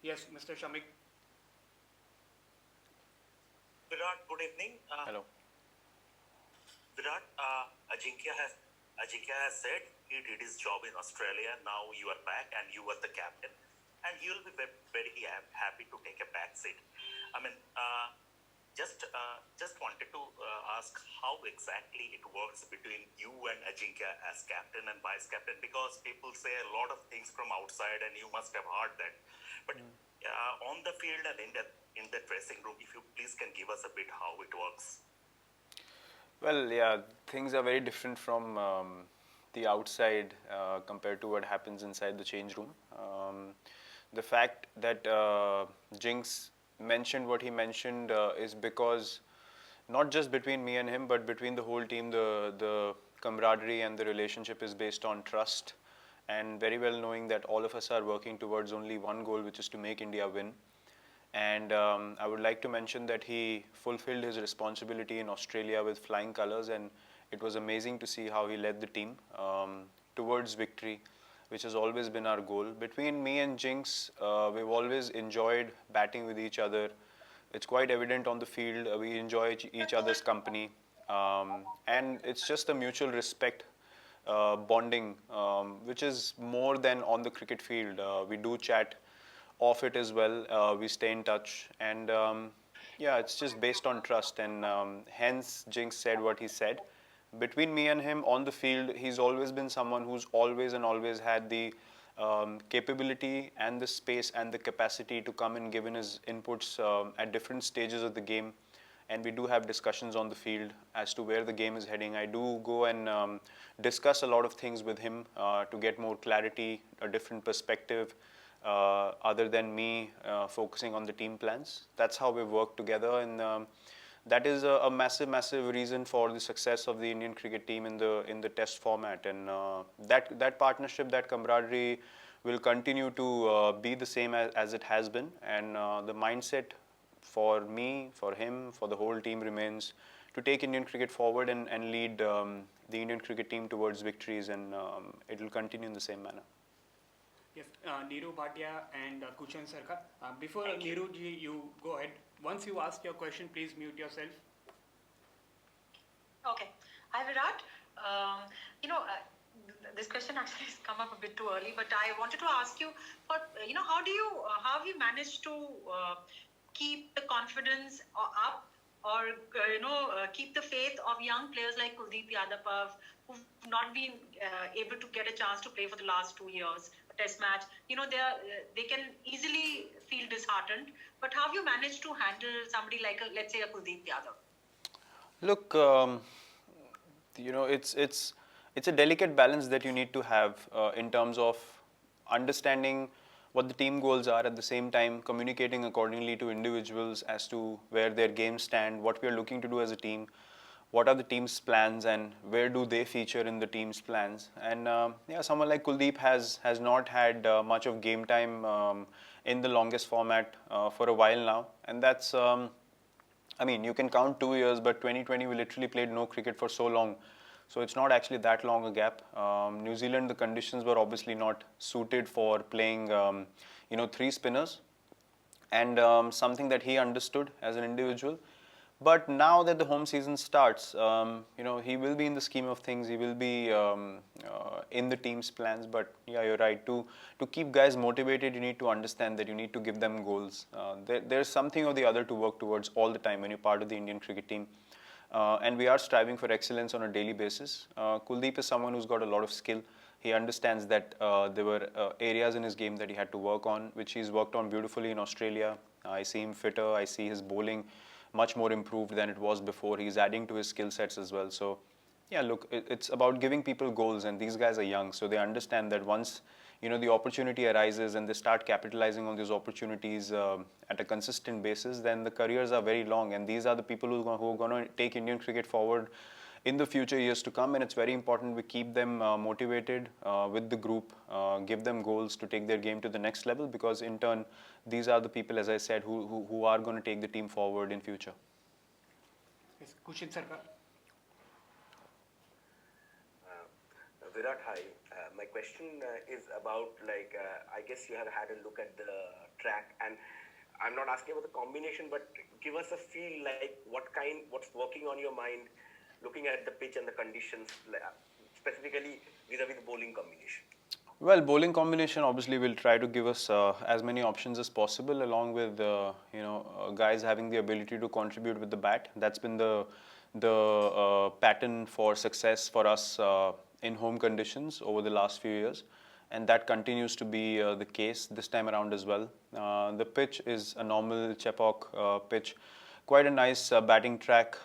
Yes, Mr. Shamik. Virat, good evening. Hello. Virat, Ajinkya has said he did his job in Australia. Now you are back and you are the captain, and he will be very happy to take a back seat. I mean, just wanted to ask how exactly it works between you and Ajinkya as captain and vice captain, because people say a lot of things from outside, and you must have heard that. But on the field and in the dressing room, if you please can give us a bit how it works. Well, yeah, things are very different from the outside compared to what happens inside the change room. The fact that Jinx mentioned what he mentioned is because not just between me and him, but between the whole team, the camaraderie and the relationship is based on trust, and very well knowing that all of us are working towards only one goal, which is to make India win. And I would like to mention that he fulfilled his responsibility in Australia with flying colors, and it was amazing to see how he led the team towards victory, which has always been our goal. Between me and Jinx, we've always enjoyed batting with each other. It's quite evident on the field. We enjoy each other's company, and it's just a mutual respect bonding, which is more than on the cricket field. We do chat off it as well. We stay in touch, and yeah, it's just based on trust, and hence Jinx said what he said. Between me and him on the field, he's always been someone who's always and always had the capability and the space and the capacity to come and give in his inputs at different stages of the game. And we do have discussions on the field as to where the game is heading. I do go and discuss a lot of things with him to get more clarity, a different perspective, other than me focusing on the team plans. That's how we work together, and that is a massive, massive reason for the success of the Indian cricket team in the Test format. And that partnership, that camaraderie, will continue to be the same as it has been. And the mindset for me, for him, for the whole team remains to take Indian cricket forward and lead the Indian cricket team towards victories, and it will continue in the same manner. Yes, Neeru Bhatia and Kuchan Sarkar. Before Neeru ji, you go ahead. Once you ask your question, please mute yourself. Okay. Hi, Virat. This question actually has come up a bit too early, but I wanted to ask you, for how have you managed to keep the confidence up, or keep the faith of young players like Kuldeep Yadav, who've not been able to get a chance to play for the last 2 years, a test match. They can easily feel disheartened. But how have you managed to handle somebody like, let's say, a Kuldeep Yadav? Look, it's a delicate balance that you need to have in terms of understanding what the team goals are, at the same time communicating accordingly to individuals as to where their games stand, what we are looking to do as a team, what are the team's plans, and where do they feature in the team's plans. And yeah, someone like Kuldeep has not had much of game time in the longest format for a while now, and that's I mean, you can count 2 years, but 2020 we literally played no cricket for so long. So it's not actually that long a gap. New Zealand, the conditions were obviously not suited for playing, three spinners, and something that he understood as an individual. But now that the home season starts, he will be in the scheme of things. He will be in the team's plans. But yeah, you're right. To keep guys motivated, you need to understand that you need to give them goals. There's something or the other to work towards all the time when you're part of the Indian cricket team. And we are striving for excellence on a daily basis. Kuldeep is someone who's got a lot of skill. He understands that there were areas in his game that he had to work on, which he's worked on beautifully in Australia. I see him fitter. I see his bowling much more improved than it was before. He's adding to his skill sets as well. So, yeah, look, it's about giving people goals, and these guys are young, so they understand that once the opportunity arises and they start capitalizing on these opportunities at a consistent basis, then the careers are very long, and these are the people who are going to take Indian cricket forward in the future years to come. And it's very important we keep them motivated with the group, give them goals to take their game to the next level, because in turn these are the people, as I said, who are going to take the team forward in future. Yes, Kuchan Sarkar. Virat, hi. My question is about, I guess you have had a look at the track? And I'm not asking about the combination, but give us a feel like what's working on your mind, looking at the pitch and the conditions, specifically vis-a-vis the bowling combination. Well, bowling combination obviously will try to give us as many options as possible, along with guys having the ability to contribute with the bat. That's been the pattern for success for us in home conditions over the last few years, and that continues to be the case this time around as well. The pitch is a normal Chepauk pitch. Quite a nice batting track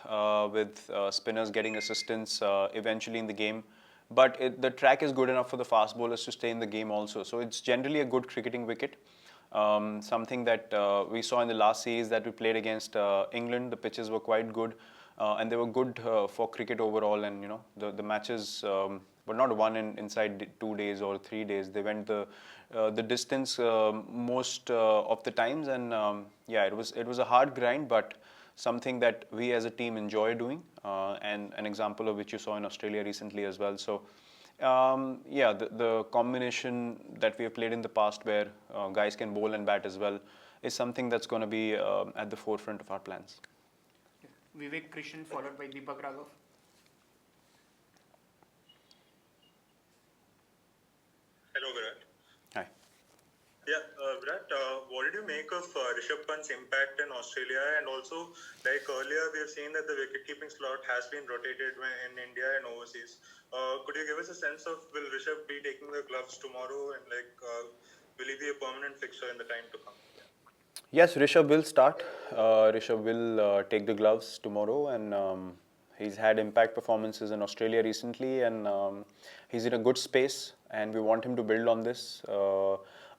with spinners getting assistance eventually in the game. But the track is good enough for the fast bowlers to stay in the game also. So it's generally a good cricketing wicket. Something that we saw in the last series that we played against England. The pitches were quite good, and they were good for cricket overall. And the matches were not won inside 2 days or 3 days. They went the distance most of the times, and it was a hard grind, but something that we as a team enjoy doing, and an example of which you saw in Australia recently as well. So, the combination that we have played in the past where guys can bowl and bat as well is something that's going to be at the forefront of our plans. Vivek Krishan followed by Deepak Raghav. Hello, Virat. Hi. Yeah, Virat, what did you make of Rishabh Pant's impact in Australia? And also, like earlier, we have seen that the wicket-keeping slot has been rotated in India and overseas. Could you give us a sense of, will Rishabh be taking the gloves tomorrow, and will he be a permanent fixture in the time to come? Yes, Rishabh will start. Rishabh will take the gloves tomorrow, and he's had impact performances in Australia recently, and he's in a good space, and we want him to build on this.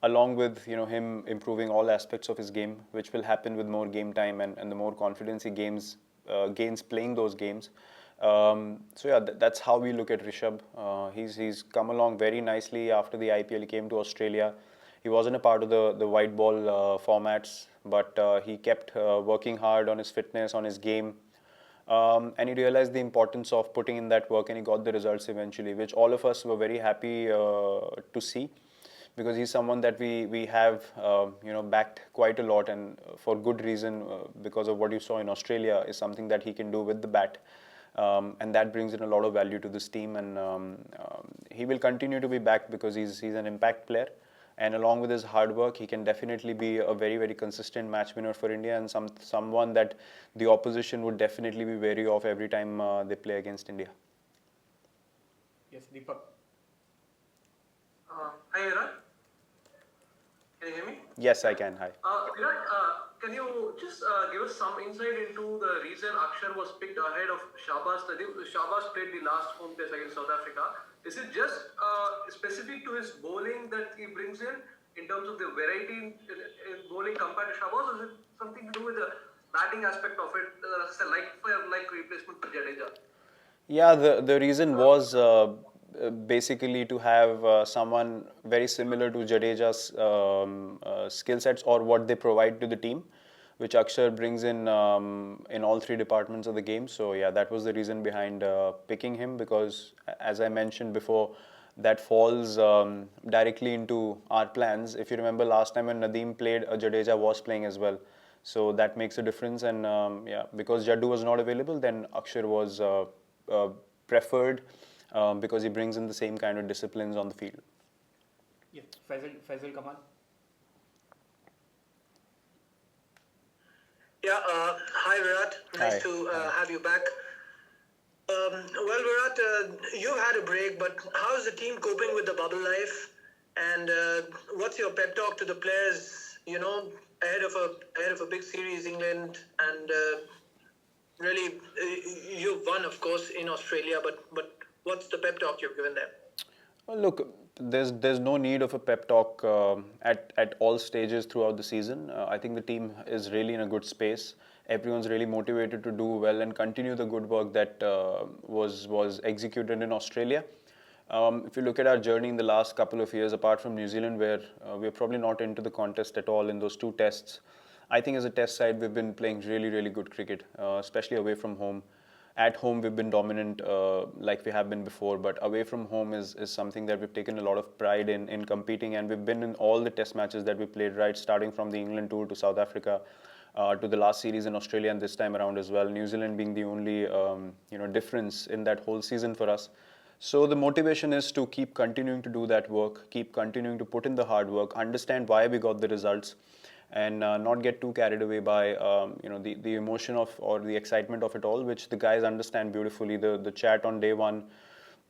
Along with him improving all aspects of his game, which will happen with more game time and the more confidence he gains playing those games. That's how we look at Rishabh. He's come along very nicely after the IPL. He came to Australia. He wasn't a part of the white ball formats, but he kept working hard on his fitness, on his game. And he realized the importance of putting in that work, and he got the results eventually, which all of us were very happy to see. Because he's someone that we have backed quite a lot, and for good reason, because of what you saw in Australia is something that he can do with the bat, and that brings in a lot of value to this team, and he will continue to be backed because he's an impact player, and along with his hard work, he can definitely be a very, very consistent match winner for India, and someone that the opposition would definitely be wary of every time they play against India. Yes, Deepak. Hi, Virat. Can you hear me? Yes, I can. Hi. Virat, can you just give us some insight into the reason Akshar was picked ahead of Shahbaz? Shahbaz played the last home test against South Africa. Is it just specific to his bowling that he brings in terms of the variety in bowling compared to Shahbaz, or is it something to do with the batting aspect of it, as a like replacement for Jadeja? Yeah, the reason was basically to have someone very similar to Jadeja's skill sets or what they provide to the team, which Akshar brings in all three departments of the game. So yeah, that was the reason behind picking him, because as I mentioned before, that falls directly into our plans. If you remember last time when Nadeem played, Jadeja was playing as well. So that makes a difference, and because Jaddu was not available, then Akshar was preferred because he brings in the same kind of disciplines on the field. Yes, Faisal Kamal. Yeah, hi Virat, nice Hi. to have you back. Well Virat, you've had a break, but how is the team coping with the bubble life? And what's your pep talk to the players, ahead of a big series, England, and really, you've won, of course, in Australia, but what's the pep talk you've given them? Well, look, there's no need of a pep talk at all stages throughout the season. I think the team is really in a good space. Everyone's really motivated to do well and continue the good work that was executed in Australia. If you look at our journey in the last couple of years, apart from New Zealand, where we're probably not into the contest at all in those two tests, I think as a test side, we've been playing really, really good cricket, especially away from home. at home we've been dominant like we have been before, but away from home is something that we've taken a lot of pride in competing, and we've been in all the test matches that we played, right, starting from the England tour to South Africa, to the last series in Australia and this time around as well. New Zealand being the only difference in that whole season for us. So the motivation is to keep continuing to do that work, keep continuing to put in the hard work, understand why we got the results, and not get too carried away by the emotion of or the excitement of it all, which the guys understand beautifully. The chat on day one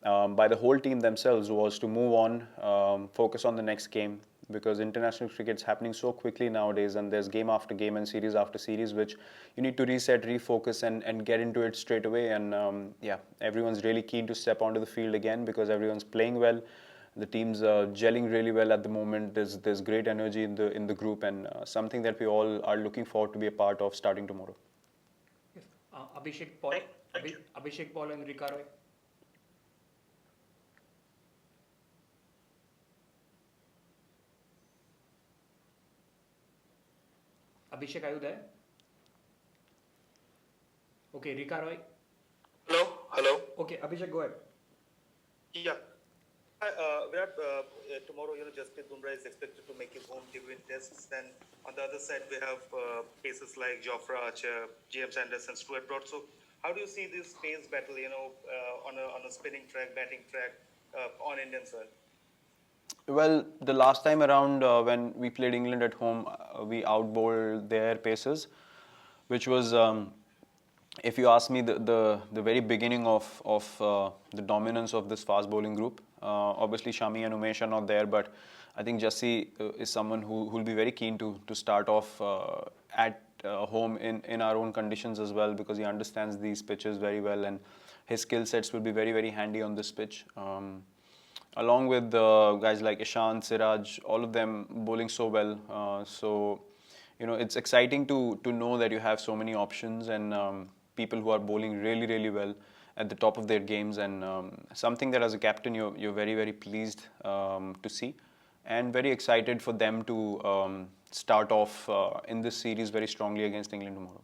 by the whole team themselves was to move on, focus on the next game, because international cricket's happening so quickly nowadays, and there's game after game and series after series, which you need to reset, refocus, and get into it straight away. And everyone's really keen to step onto the field again because everyone's playing well. The team's gelling really well at the moment. There's great energy in the group, and something that we all are looking forward to be a part of starting tomorrow. Yes. Abhishek Paul, Abhishek Paul and Rika Roy. Abhishek, are you there? Okay, Rika Roy. Hello. Okay, Abhishek, go ahead. Yeah. Virat, tomorrow, Jasprit Bumrah is expected to make his home debut in tests. Then on the other side, we have paces like Jofra Archer, James Anderson, Stuart Broad. So how do you see this pace battle, on a spinning track, batting track, on Indian soil? Well, the last time around when we played England at home, we outbowled their paces, which was, if you ask me, the very beginning of the dominance of this fast bowling group. Obviously, Shami and Umesh are not there, but I think Jassi is someone who will be very keen to start off at home in our own conditions as well, because he understands these pitches very well, and his skill sets will be very, very handy on this pitch. Along with guys like Ishant, Siraj, all of them bowling so well. So, it's exciting to know that you have so many options and people who are bowling really, really well at the top of their games, and something that as a captain you're very, very pleased to see, and very excited for them to start off in this series very strongly against England tomorrow.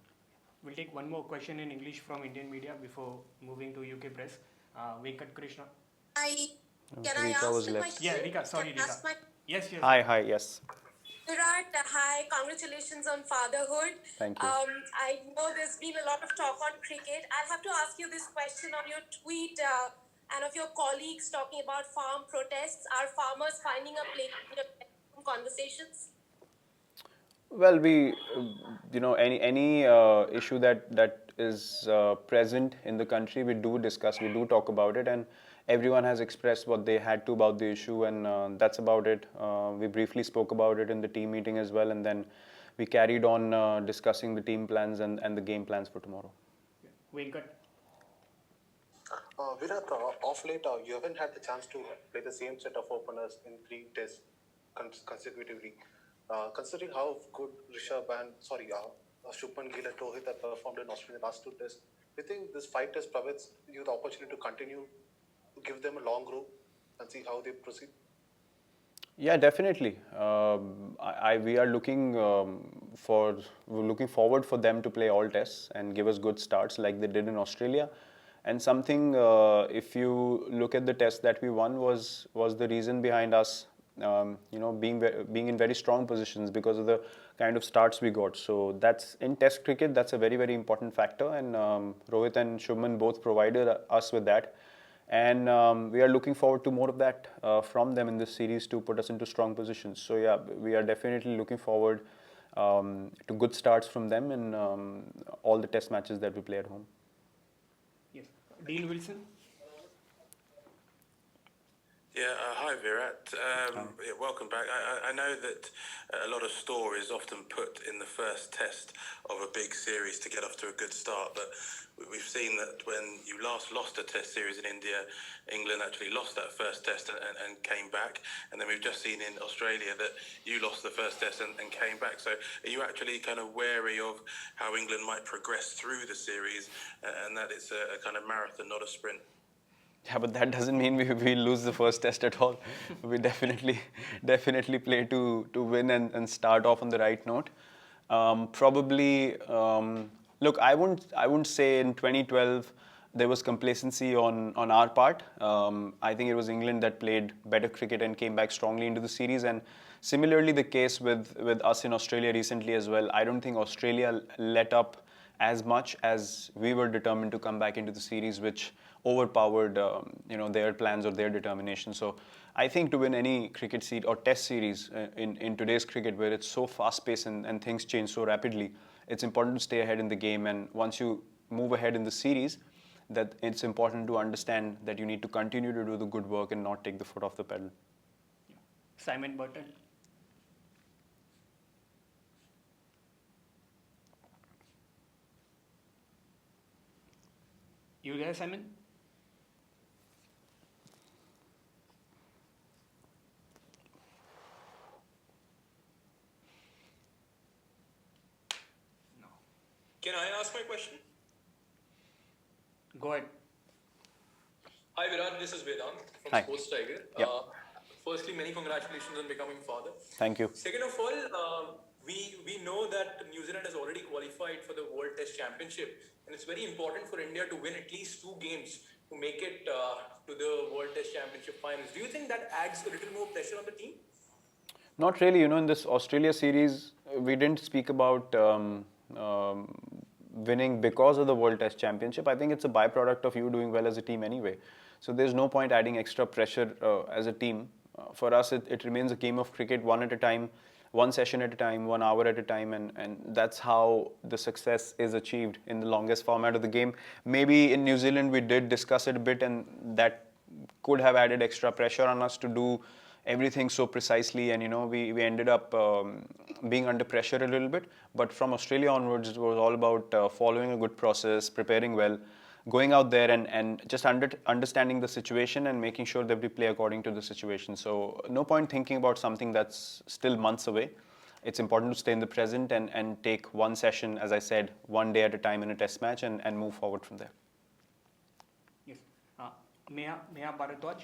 We'll take one more question in English from Indian media before moving to UK press. Venkat Krishna. Hi. Can I Rika ask was the left. question? Yeah, Rika, sorry, Can I ask Rika. Yes. Hi, yes. Virat, hi. Congratulations on fatherhood. Thank you. I know there's been a lot of talk on cricket. I'll have to ask you this question on your tweet and of your colleagues talking about farm protests. Are farmers finding a place in your conversations? Well, we, any issue that is present in the country, we do discuss, we do talk about it, and everyone has expressed what they had to about the issue, and that's about it. We briefly spoke about it in the team meeting as well, and then we carried on discussing the team plans and the game plans for tomorrow. Venkat. Virat, off late, you haven't had the chance to play the same set of openers in 3 tests consecutively. Considering how good Shubman Gill and Rohit have performed in Australia in the last 2 tests, do you think this 5 tests provides you the opportunity to continue to give them a long rope and see how they proceed? Yeah, definitely. We are looking forward for them to play all tests and give us good starts like they did in Australia. And something, if you look at the test that we won, was the reason behind us, being in very strong positions because of the kind of starts we got. So that's in Test cricket. That's a very, very important factor, and Rohit and Shubman both provided us with that. And we are looking forward to more of that from them in this series to put us into strong positions. So yeah, we are definitely looking forward to good starts from them in all the test matches that we play at home. Yes. Dean Wilson. Yeah, hi Virat. Welcome back. I know that a lot of store is often put in the first test of a big series to get off to a good start, but we've seen that when you last lost a test series in India, England actually lost that first test and came back, and then we've just seen in Australia that you lost the first test and came back. So are you actually kind of wary of how England might progress through the series and that it's a kind of marathon, not a sprint? Yeah, but that doesn't mean we lose the first test at all. We definitely play to win and start off on the right note. Look, Look, I wouldn't say in 2012 there was complacency on our part. I think it was England that played better cricket and came back strongly into the series, and similarly the case with us in Australia recently as well. I don't think Australia let up as much as we were determined to come back into the series, which overpowered their plans or their determination. So I think to win any cricket or test series in today's cricket, where it's so fast-paced and things change so rapidly, it's important to stay ahead in the game. And once you move ahead in the series, that it's important to understand that you need to continue to do the good work and not take the foot off the pedal. Simon Burton. You there, Simon? No. Can I ask my question? Go ahead. Hi Virat, this is Vedant from Hi. Sports Tiger. Yep. Firstly, many congratulations on becoming father. Thank you. Second of all, we know that New Zealand has already qualified for the World Test Championship, and it's very important for India to win at least 2 games to make it to the World Test Championship finals. Do you think that adds a little more pressure on the team? Not really. In this Australia series, we didn't speak about winning because of the World Test Championship. I think it's a byproduct of you doing well as a team anyway. So there's no point adding extra pressure as a team. For us, it remains a game of cricket, one at a time, one session at a time, 1 hour at a time, and that's how the success is achieved in the longest format of the game. Maybe in New Zealand we did discuss it a bit, and that could have added extra pressure on us to do everything so precisely, and we ended up being under pressure a little bit. But from Australia onwards, it was all about following a good process, preparing well, going out there and just understanding the situation and making sure that we play according to the situation. So no point thinking about something that's still months away. It's important to stay in the present and take one session, as I said, one day at a time in a test match and move forward from there. Yes. Meha Bharadwaj.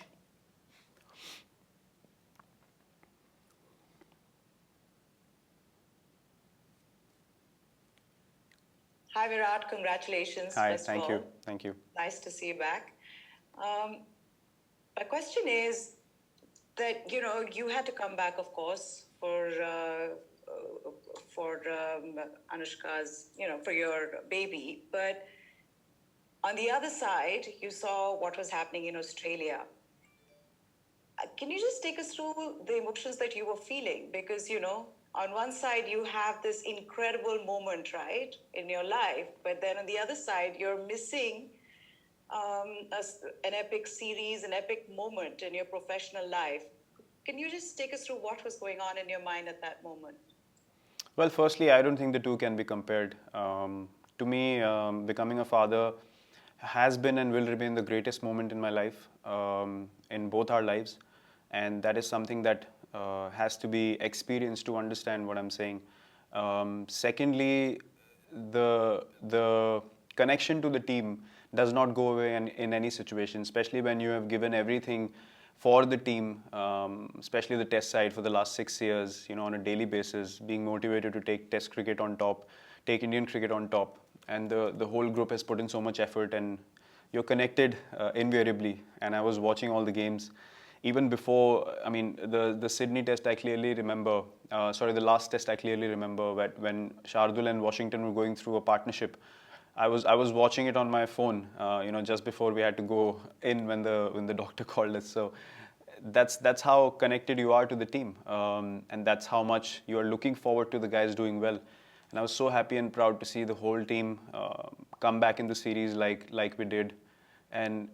Hi Virat, congratulations. Hi, first of thank you. all. Thank you. Nice to see you back. My question is that you had to come back, of course, for Anushka's, for your baby. But on the other side, you saw what was happening in Australia. Can you just take us through the emotions that you were feeling? Because on one side, you have this incredible moment, right, in your life. But then on the other side, you're missing an epic series, an epic moment in your professional life. Can you just take us through what was going on in your mind at that moment? Well, firstly, I don't think the two can be compared. To me, becoming a father has been and will remain the greatest moment in my life, in both our lives. And that is something that has to be experienced to understand what I'm saying. Secondly, the connection to the team does not go away in any situation, especially when you have given everything for the team, especially the test side for the last 6 years, on a daily basis, being motivated to take test cricket on top, take Indian cricket on top. And the whole group has put in so much effort, and you're connected invariably. And I was watching all the games. Even before, the Sydney test, I clearly remember, the last test I clearly remember when Shardul and Washington were going through a partnership. I was watching it on my phone, just before we had to go in when the doctor called us. So that's how connected you are to the team, and that's how much you are looking forward to the guys doing well. And I was so happy and proud to see the whole team come back in the series like we did, and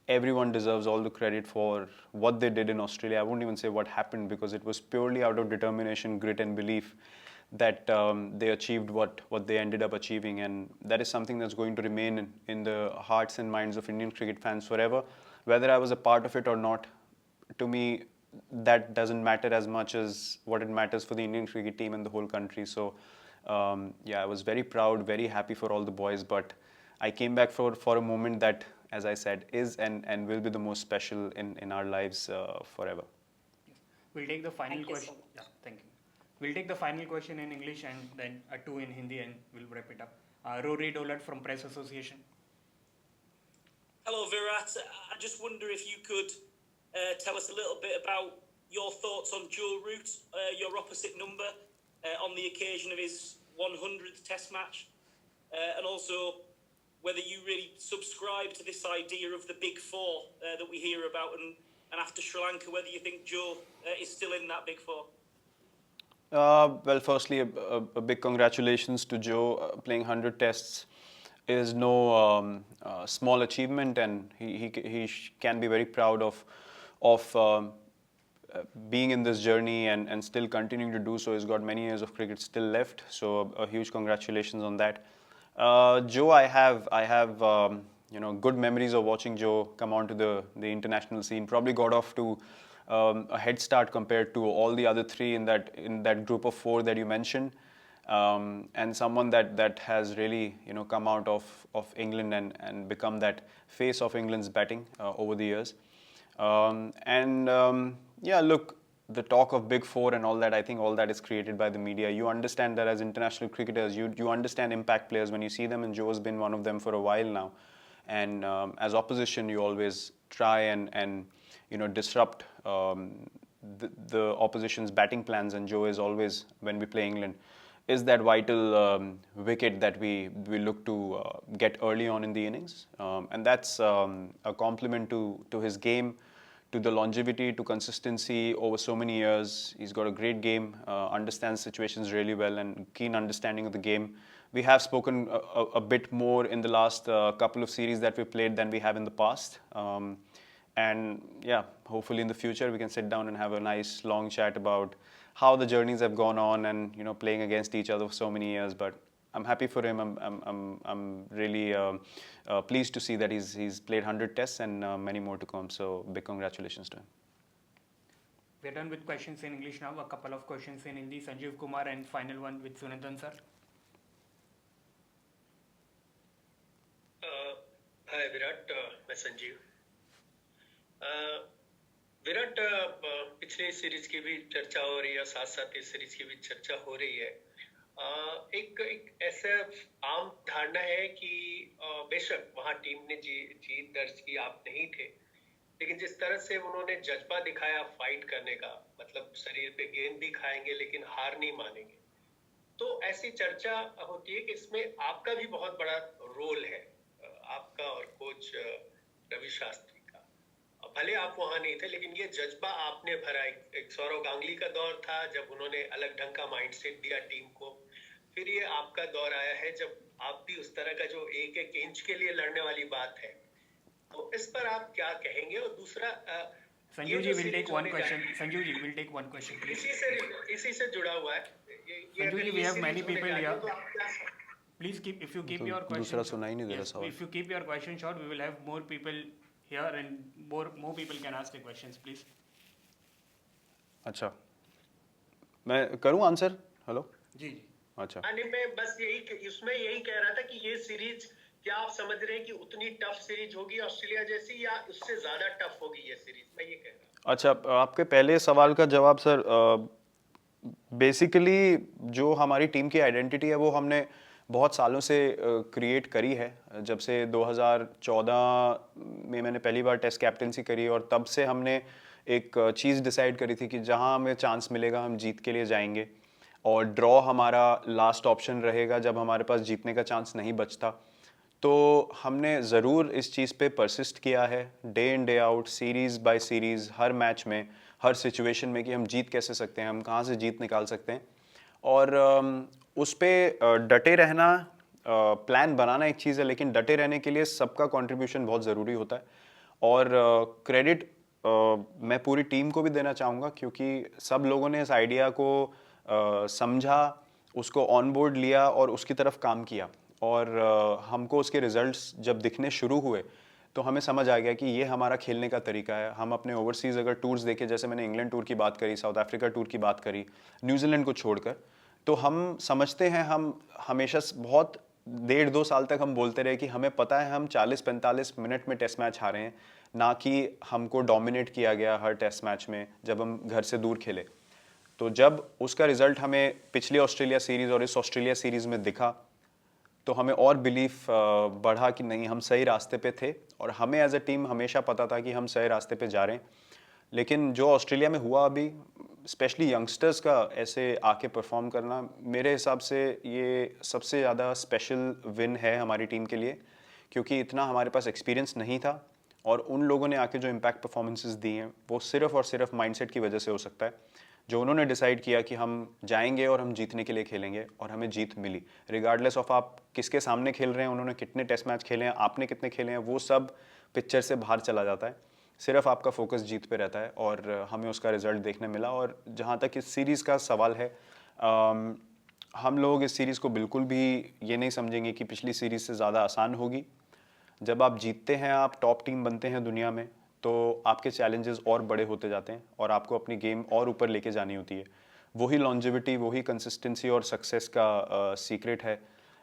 everyone deserves all the credit for what they did in Australia. I won't even say what happened, because it was purely out of determination, grit and belief that they achieved what they ended up achieving. And that is something that's going to remain in the hearts and minds of Indian cricket fans forever. Whether I was a part of it or not, to me, that doesn't matter as much as what it matters for the Indian cricket team and the whole country. So, I was very proud, very happy for all the boys. But I came back for a moment that, as I said, is and will be the most special in our lives forever. We'll take the final question. Yeah, thank you. We'll take the final question in English and then 2 in Hindi, and we'll wrap it up. Rory Dollard from Press Association. Hello, Virat. I just wonder if you could tell us a little bit about your thoughts on Joe Root, your opposite number, on the occasion of his 100th Test match, and also whether you really subscribe to this idea of the Big Four that we hear about, and after Sri Lanka, whether you think Joe is still in that Big Four. Well, firstly, a big congratulations to Joe. Playing 100 tests is no small achievement, and he can be very proud of being in this journey and still continuing to do so. He's got many years of cricket still left, so a huge congratulations on that. Joe, I have good memories of watching Joe come onto the international scene. Probably got off to a head start compared to all the other three in that group of four that you mentioned, and someone that has really come out of England and become that face of England's batting over the years. Look, the talk of Big Four and all that, I think all that is created by the media. You understand that as international cricketers, you understand impact players when you see them, and Joe's been one of them for a while now. And as opposition, you always try and disrupt the opposition's batting plans, and Joe is always, when we play England, is that vital wicket that we look to get early on in the innings. And that's a compliment to his game, to the longevity, to consistency over so many years. He's got a great game, understands situations really well, and keen understanding of the game. We have spoken a bit more in the last couple of series that we played than we have in the past. Hopefully in the future we can sit down and have a nice long chat about how the journeys have gone on and playing against each other for so many years. But I'm happy for him. I'm really pleased to see that he's played 100 tests and many more to come. So big congratulations to him. We're done with questions in English now. A couple of questions in Hindi. Sanjeev Kumar, and final one with Sunandan sir. Hi Virat, मैं संजीव. विराट, पिछले series की भी चर्चा हो रही है, साथ साथ इस सीरीज की भी चर्चा हो रही है. एक ऐसा आम धारणा है कि बेशक वहां टीम ने जीत दर्ज की, आप नहीं थे, लेकिन जिस तरह से उन्होंने जज्बा दिखाया फाइट करने का, मतलब शरीर पे गेंद भी खाएंगे लेकिन हार नहीं मानेंगे, तो ऐसी चर्चा होती है कि इसमें आपका भी बहुत बड़ा रोल है, आपका और कोच रवि शास्त्री का. भले आप वहां नहीं थे, लेकिन ये जज्बा आपने भरा. एक सौरव गांगुली का दौर था जब उन्होंने अलग ढंग का माइंडसेट दिया टीम को, फिर ये आपका दौर आया है जब आप भी उस तरह का जो एक एक इंच के लिए लड़ने वाली बात है, तो इस पर आप क्या कहेंगे? और दूसरा, Sanjeev ji will take one question. Sanjeev ji will take one question. इसी से जुड़ा हुआ है. Sanjeev ji, we have many people here. Please keep, if you keep your question, if you keep your question short, we will have more people here and more people can ask the questions, please. अच्छा, मैं करूँ answer? Hello जी. अच्छा, नहीं, मैं बस यही कह रहा था कि ये सीरीज क्या आप समझ रहे हैं कि उतनी टफ सीरीज होगी ऑस्ट्रेलिया जैसी, या उससे ज्यादा टफ होगी ये सीरीज? मैं ये कह रहा हूँ. अच्छा, आपके पहले सवाल का जवाब सर, बेसिकली जो हमारी टीम की आइडेंटिटी है वो हमने बहुत सालों से क्रिएट करी है. जब से 2014 में मैंने पहली बार टेस्ट कैप्टेंसी करी, और तब से हमने एक चीज़ डिसाइड करी थी कि जहां हमें चांस मिलेगा हम जीत के लिए जाएंगे, और ड्रॉ हमारा लास्ट ऑप्शन रहेगा जब हमारे पास जीतने का चांस नहीं बचता. तो हमने ज़रूर इस चीज़ पे परसिस्ट किया है, day in day out, series by series, हर मैच में, हर सिचुएशन में, कि हम जीत कैसे सकते हैं, हम कहाँ से जीत निकाल सकते हैं. और उस पर डटे रहना, प्लान बनाना एक चीज़ है, लेकिन डटे रहने के लिए सबका कंट्रीब्यूशन बहुत ज़रूरी होता है. और क्रेडिट मैं पूरी टीम को भी देना चाहूँगा, क्योंकि सब लोगों ने इस आइडिया को समझा, उसको ऑन बोर्ड लिया और उसकी तरफ काम किया. और हमको उसके रिजल्ट्स जब दिखने शुरू हुए तो हमें समझ आ गया कि ये हमारा खेलने का तरीका है. हम अपने ओवरसीज़ अगर टूर्स देखें, जैसे मैंने इंग्लैंड टूर की बात करी, साउथ अफ्रीका टूर की बात करी, न्यूजीलैंड को छोड़कर, तो हम समझते हैं, हम हमेशा बहुत 1.5-2 साल तक हम बोलते रहे कि हमें पता है हम 40-45 मिनट में टेस्ट मैच हारे हैं, ना कि हमको डोमिनेट किया गया हर टेस्ट मैच में जब हम घर से दूर खेले. तो जब उसका रिजल्ट हमें पिछली ऑस्ट्रेलिया सीरीज़ और इस ऑस्ट्रेलिया सीरीज़ में दिखा, तो हमें और बिलीफ बढ़ा कि नहीं, हम सही रास्ते पे थे और हमें एज अ टीम हमेशा पता था कि हम सही रास्ते पे जा रहे हैं। लेकिन जो ऑस्ट्रेलिया में हुआ अभी, स्पेशली यंगस्टर्स का ऐसे आके परफॉर्म करना, मेरे हिसाब से ये सबसे ज़्यादा स्पेशल विन है हमारी टीम के लिए, क्योंकि इतना हमारे पास एक्सपीरियंस नहीं था और उन लोगों ने आके जो इम्पैक्ट परफॉर्मेंसेस दी हैं वो सिर्फ और सिर्फ माइंडसेट की वजह से हो सकता है। जो उन्होंने डिसाइड किया कि हम जाएंगे और हम जीतने के लिए खेलेंगे, और हमें जीत मिली रिगार्डलेस ऑफ आप किसके सामने खेल रहे हैं, उन्होंने कितने टेस्ट मैच खेले हैं, आपने कितने खेले हैं, वो सब पिक्चर से बाहर चला जाता है। सिर्फ आपका फोकस जीत पे रहता है और हमें उसका रिजल्ट देखने मिला। और जहाँ तक इस सीरीज़ का सवाल है, हम लोग इस सीरीज़ को बिल्कुल भी ये नहीं समझेंगे कि पिछली सीरीज़ से ज़्यादा आसान होगी। जब आप जीतते हैं, आप टॉप टीम बनते हैं दुनिया में, तो आपके चैलेंजेस और बड़े होते जाते हैं और आपको अपनी गेम और ऊपर लेके जानी होती है। वही लॉन्जेविटी, वही कंसिस्टेंसी और सक्सेस का सीक्रेट है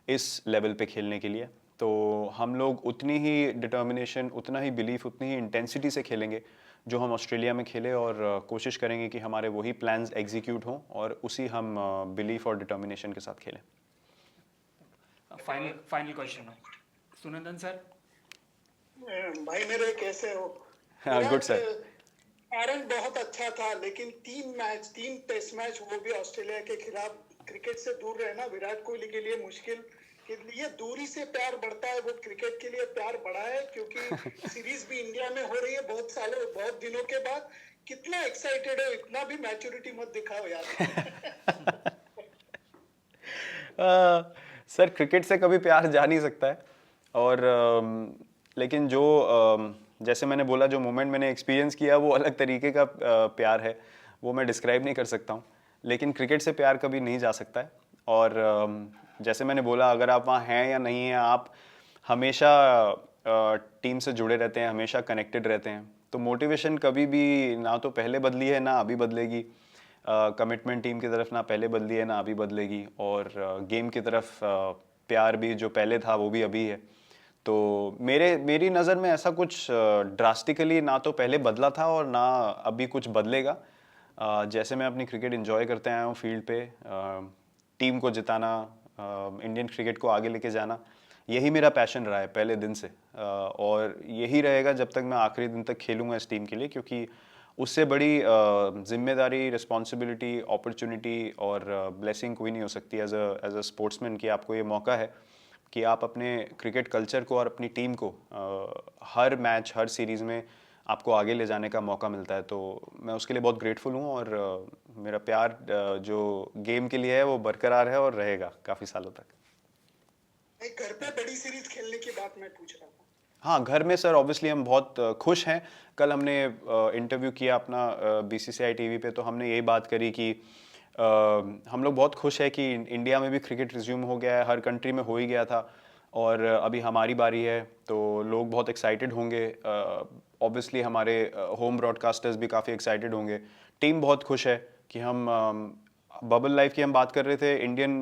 इस लेवल पे खेलने के लिए। तो हम लोग उतनी ही डिटर्मिनेशन, उतना ही बिलीफ, उतनी ही इंटेंसिटी से खेलेंगे जो हम ऑस्ट्रेलिया में खेले, और कोशिश करेंगे कि हमारे वही प्लान्स एग्जीक्यूट हों और उसी हम बिलीफ और डिटर्मिनेशन के साथ खेलें। Final question Sunandan sir. भाई मेरे कैसे हो? Good sir. आरंभ बहुत अच्छा था, लेकिन 3 टेस्ट मैच, वो भी ऑस्ट्रेलिया के खिलाफ, क्रिकेट से दूर रहना विराट कोहली के लिए मुश्किल। के लिए दूरी से प्यार बढ़ता है, वो क्रिकेट के लिए प्यार बढ़ा है, क्योंकि सीरीज भी इंडिया में हो रही है बहुत सालों, बहुत दिनों के बाद। कितना एक्साइटेड हो, इतना भी मैच्योरिटी मत दिखाओ यार। सर, क्रिकेट से कभी प्यार जा नहीं सकता है, और लेकिन जो जैसे मैंने बोला, जो मोमेंट मैंने एक्सपीरियंस किया वो अलग तरीके का प्यार है, वो मैं डिस्क्राइब नहीं कर सकता हूँ। लेकिन क्रिकेट से प्यार कभी नहीं जा सकता है। और जैसे मैंने बोला, अगर आप वहाँ हैं या नहीं हैं, आप हमेशा टीम से जुड़े रहते हैं, हमेशा कनेक्टेड रहते हैं, तो मोटिवेशन कभी भी ना तो पहले बदली है ना अभी बदलेगी। कमिटमेंट टीम की तरफ ना पहले बदली है ना अभी बदलेगी, और गेम की तरफ प्यार भी जो पहले था वो भी अभी है। तो मेरी नज़र में ऐसा कुछ ड्रास्टिकली ना तो पहले बदला था और ना अभी कुछ बदलेगा। जैसे मैं अपनी क्रिकेट एंजॉय करते आया हूँ फील्ड पे, टीम को जिताना, इंडियन क्रिकेट को आगे लेके जाना, यही मेरा पैशन रहा है पहले दिन से, और यही रहेगा जब तक मैं आखिरी दिन तक खेलूँगा इस टीम के लिए, क्योंकि उससे बड़ी जिम्मेदारी, रिस्पॉन्सिबिलिटी, अपॉर्चुनिटी और ब्लेसिंग कोई नहीं हो सकती एज अ स्पोर्ट्समैन, कि आपको ये मौका है कि आप अपने क्रिकेट कल्चर को और अपनी टीम को हर मैच, हर सीरीज़ में आपको आगे ले जाने का मौका मिलता है। तो मैं उसके लिए बहुत ग्रेटफुल हूँ, और मेरा प्यार जो गेम के लिए है वो बरकरार है और रहेगा काफ़ी सालों तक। घर पे बड़ी सीरीज खेलने की बात मैं पूछ रहा था। हाँ, घर में सर ऑब्वियसली हम बहुत खुश हैं। कल हमने इंटरव्यू किया अपना BCCI TV पे, तो हमने यही बात करी कि हम लोग बहुत खुश है कि इंडिया में भी क्रिकेट रिज्यूम हो गया है, हर कंट्री में हो ही गया था, और अभी हमारी बारी है, तो लोग बहुत एक्साइटेड होंगे। ऑब्वियसली हमारे होम ब्रॉडकास्टर्स भी काफ़ी एक्साइटेड होंगे। टीम बहुत खुश है कि हम बबल लाइफ की हम बात कर रहे थे, इंडियन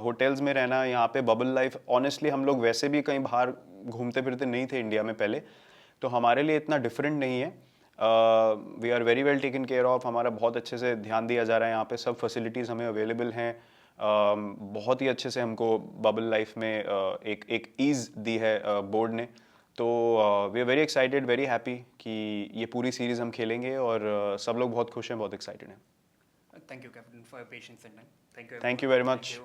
होटल्स में रहना, यहाँ पे बबल लाइफ, ऑनेस्टली हम लोग वैसे भी कहीं बाहर घूमते फिरते नहीं थे इंडिया में पहले, तो हमारे लिए इतना डिफरेंट नहीं है। We are very well taken care of, हमारा बहुत अच्छे से ध्यान दिया जा रहा है, यहाँ पे सब फैसिलिटीज़ हमें अवेलेबल हैं। बहुत ही अच्छे से हमको बबल लाइफ में एक ईज़ दी है बोर्ड ने। तो we are very excited, very happy कि ये पूरी सीरीज़ हम खेलेंगे, और सब लोग बहुत खुश हैं, बहुत एक्साइटेड हैं। Thank you, Captain, for your patience and time. Thank you. Thank you very much.